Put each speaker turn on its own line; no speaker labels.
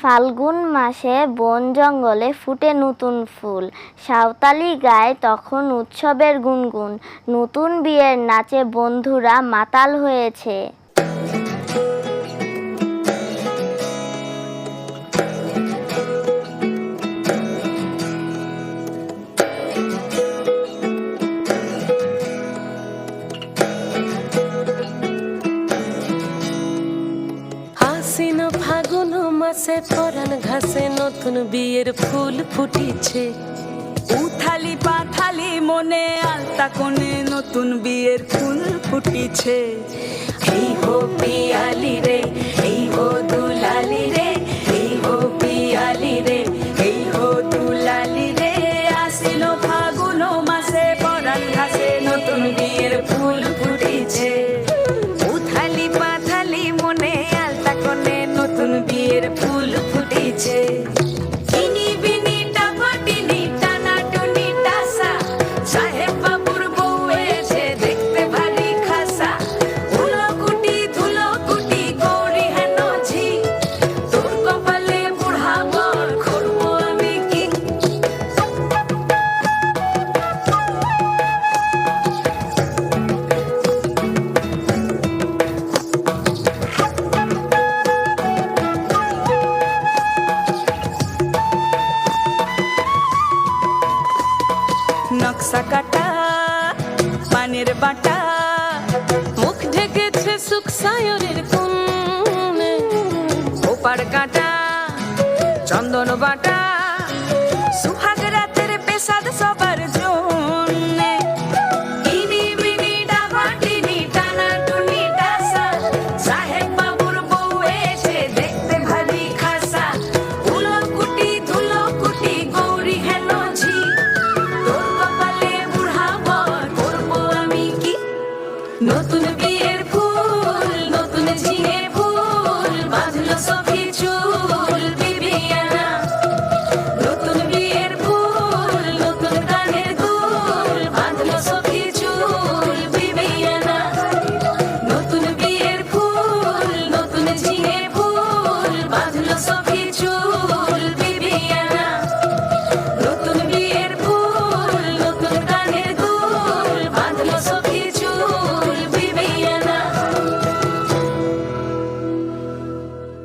ফাল্গুন মাসে বন জঙ্গলে ফুটে নতুন ফুল, সাঁওতালি গায় তখন উৎসবের গুনগুন, নতুন বিয়ের নাচে বন্ধুরা মাতাল হয়েছে।
আশ্বিন ফাগুন মাসে পরাণ ঘাসে নতুন বিয়ের ফুল ফুটিছে।
উথালি পাথালি মনে আলতা কোণে নতুন বিয়ের ফুল ফুটিছে।
এই হো পিয়ালি রে, এই হো দুলালি রে, এই হো পিয়ালি রে,
এই হো দুলালি রে। আশ্বিন ফাগুন মাসে পরাণ ঘাসে নতুন বিয়ের ফুল ফুটিছে। উথালি পাথালি মনে আলতা কোণে নতুন বিয়ের ফুল ফুটিছে। চিনি বিনি টাপাটিনি টানাটুনি টাসা, সাহেব বাবুর বউ এসে দেখতে ভারী খাসা। ধুলোকুটি ধুলোকুটি গৌরী হেন ঝি, তোর কপালে বুড়া বর করবো আমি কি। নকশা কাটা পানের বাটা,
মুখ ঢেকেছে সুখ সায়রের কোণে।
ওপার কাটা চন্দন বাটা, সুহাস